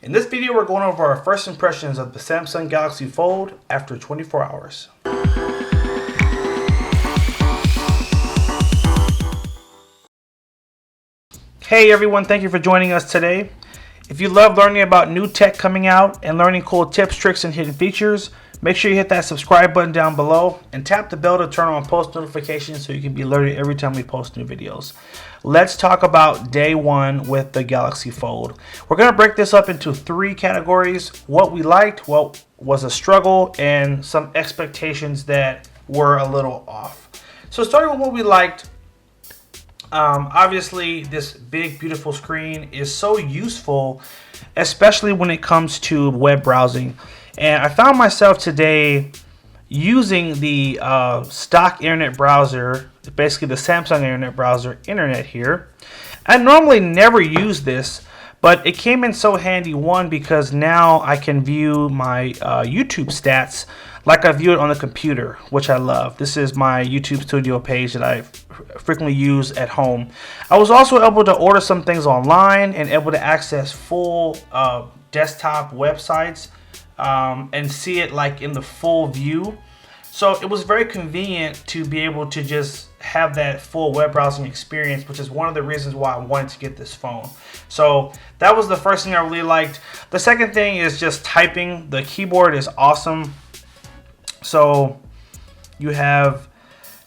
In this video, we're going over our first impressions of the Samsung Galaxy Fold after 24 hours. Hey everyone, thank you for joining us today. If you love learning about new tech coming out and learning cool tips, tricks, and hidden features, make sure you hit that subscribe button down below and tap the bell to turn on post notifications so you can be alerted every time we post new videos. Let's talk about day one with the Galaxy Fold. We're going to break this up into three categories: what we liked, what was a struggle, and some expectations that were a little off. So starting with what we liked, obviously this big beautiful screen is so useful, especially when it comes to web browsing. And I found myself today using the stock internet browser, basically the Samsung internet browser, internet here. I normally never use this, but it came in so handy, one, because now I can view my YouTube stats like I view it on the computer, which I love. This is my YouTube Studio page that I frequently use at home. I was also able to order some things online and able to access full desktop websites and see it like in the full view. So it was very convenient to be able to just have that full web browsing experience, which is one of the reasons why I wanted to get this phone. So that was the first thing I really liked. The second thing is just typing. The keyboard is awesome. So you have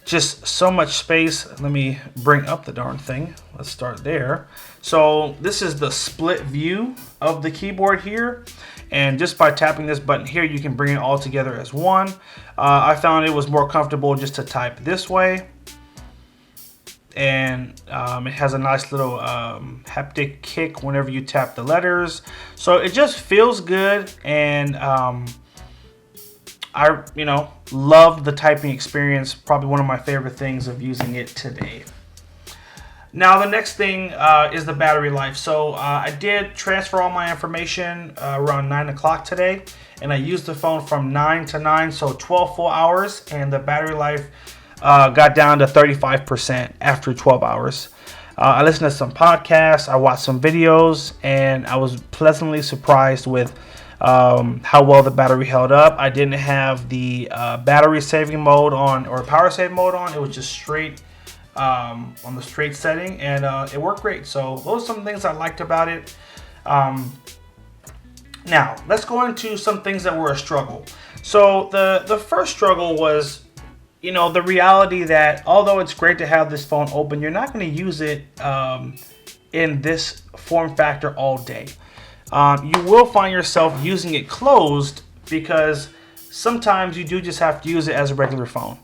just so much space. Let me bring up the darn thing. Let's start there. So this is the split view of the keyboard here. And just by tapping this button here, you can bring it all together as one. I found it was more comfortable just to type this way. And it has a nice little haptic kick whenever you tap the letters. So it just feels good, and I loved the typing experience. Probably one of my favorite things of using it today. Now the next thing is the battery life. So I did transfer all my information around 9 o'clock today, and I used the phone from 9 to 9, so 12 full hours, and the battery life got down to 35% after 12 hours. I listened to some podcasts, I watched some videos, and I was pleasantly surprised with how well the battery held up. I didn't have the battery saving mode on, or power save mode on. It was just straight on the straight setting, and it worked great. So those are some things I liked about it. Now let's go into some things that were a struggle. So the first struggle was, the reality that although it's great to have this phone open, you're not going to use it in this form factor all day. You will find yourself using it closed, because sometimes you do just have to use it as a regular phone.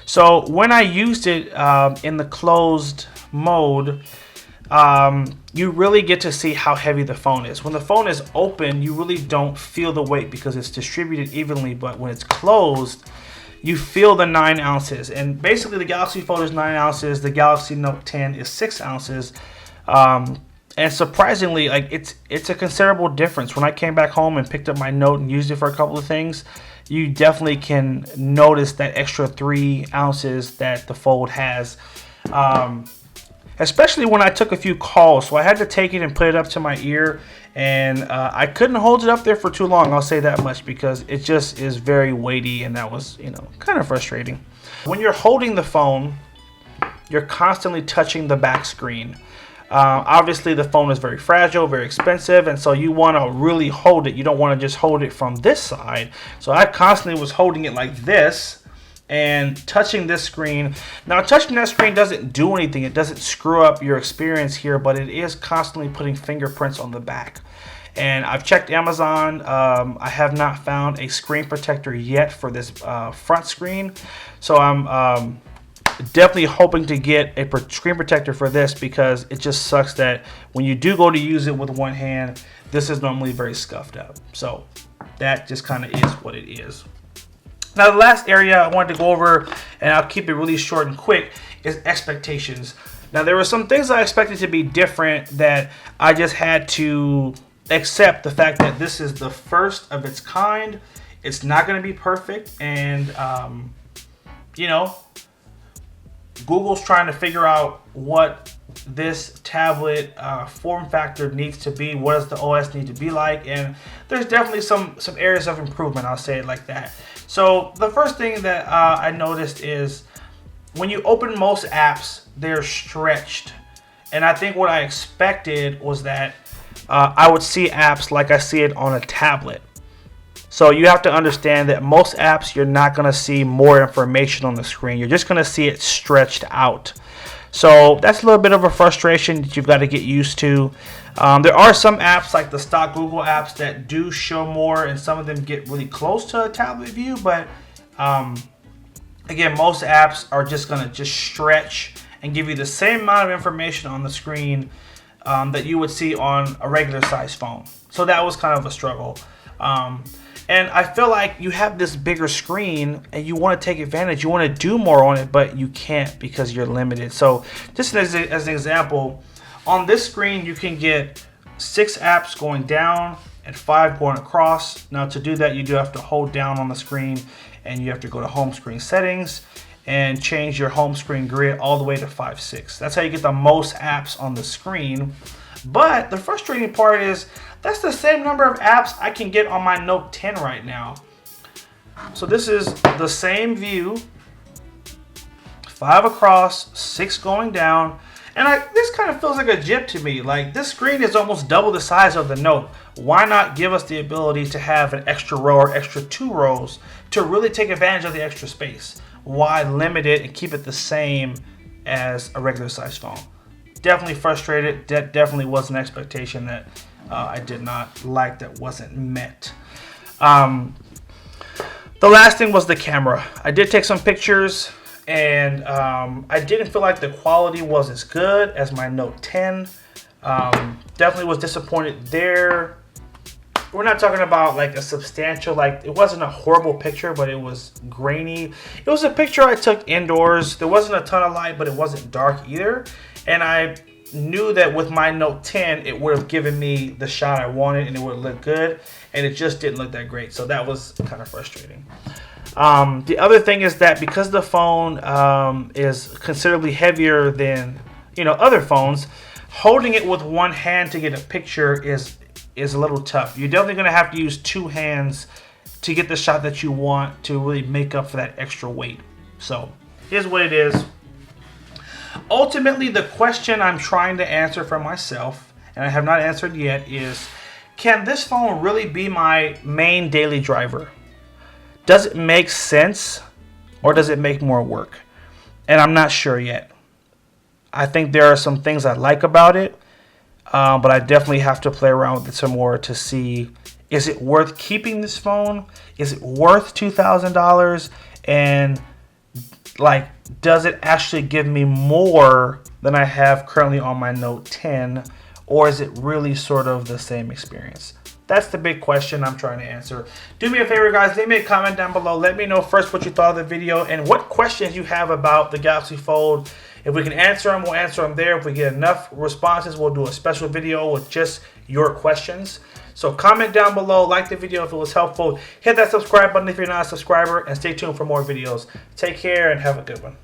So when I used it in the closed mode, you really get to see how heavy the phone is. When the phone is open, you really don't feel the weight because it's distributed evenly, but when it's closed, you feel the 9 ounces. And basically the Galaxy Fold is 9 ounces, the Galaxy Note 10 is 6 ounces. And surprisingly, it's a considerable difference. When I came back home and picked up my Note and used it for a couple of things, you definitely can notice that extra 3 ounces that the Fold has. Especially when I took a few calls. So I had to take it and put it up to my ear, and I couldn't hold it up there for too long, I'll say that much, because it just is very weighty, and that was, kind of frustrating. When you're holding the phone, you're constantly touching the back screen. Obviously the phone is very fragile, very expensive, and so you want to really hold it. You don't want to just hold it from this side. So I constantly was holding it like this and touching this screen. Now touching that screen doesn't do anything. It doesn't screw up your experience here, but it is constantly putting fingerprints on the back. And I've checked Amazon. I have not found a screen protector yet for this front screen. So I'm definitely hoping to get a screen protector for this, because it just sucks that when you do go to use it with one hand, this is normally very scuffed up. So that just kind of is what it is. Now the last area I wanted to go over, and I'll keep it really short and quick, is expectations. Now there were some things I expected to be different that I just had to accept the fact that this is the first of its kind. It's not going to be perfect, and Google's trying to figure out what this tablet form factor needs to be. What does the OS need to be like? And there's definitely some areas of improvement, I'll say it like that. So the first thing that I noticed is when you open most apps, they're stretched. And I think what I expected was that I would see apps like I see it on a tablet. So you have to understand that most apps, you're not going to see more information on the screen. You're just going to see it stretched out. So that's a little bit of a frustration that you've got to get used to. There are some apps like the stock Google apps that do show more, and some of them get really close to a tablet view. But again, most apps are just going to just stretch and give you the same amount of information on the screen that you would see on a regular size phone. So that was kind of a struggle. And I feel like you have this bigger screen and you want to take advantage. You want to do more on it, but you can't because you're limited. So just as an example, on this screen, you can get 6 apps going down and 5 going across. Now to do that, you do have to hold down on the screen and you have to go to home screen settings and change your home screen grid all the way to 5/6. That's how you get the most apps on the screen. But the frustrating part is that's the same number of apps I can get on my Note 10 right now. So this is the same view, 5 across, 6 going down. And this kind of feels like a jip to me. Like, this screen is almost double the size of the Note. Why not give us the ability to have an extra row or extra 2 rows to really take advantage of the extra space? Why limit it and keep it the same as a regular size phone? Definitely frustrated. That definitely was an expectation that I did not like, that wasn't met. The last thing was the camera. I did take some pictures, and I didn't feel like the quality was as good as my Note 10. Definitely was disappointed there. We're not talking about like a substantial, like it wasn't a horrible picture, but it was grainy. It was a picture I took indoors. There wasn't a ton of light, but it wasn't dark either. And I knew that with my Note 10, it would have given me the shot I wanted and it would have looked good. And it just didn't look that great. So that was kind of frustrating. The other thing is that because the phone is considerably heavier than other phones, holding it with one hand to get a picture is a little tough. You're definitely going to have to use 2 hands to get the shot that you want to really make up for that extra weight. So here's what it is. Ultimately, the question I'm trying to answer for myself, and I have not answered yet, is can this phone really be my main daily driver? Does it make sense, or does it make more work? And I'm not sure yet. I think there are some things I like about it, but I definitely have to play around with it some more to see, is it worth keeping this phone? Is it worth $2,000? And like, does it actually give me more than I have currently on my Note 10? Or is it really sort of the same experience? That's the big question I'm trying to answer. Do me a favor, guys. Leave me a comment down below. Let me know first what you thought of the video and what questions you have about the Galaxy Fold. If we can answer them, we'll answer them there. If we get enough responses, we'll do a special video with just your questions. So comment down below, like the video if it was helpful. Hit that subscribe button if you're not a subscriber, and stay tuned for more videos. Take care and have a good one.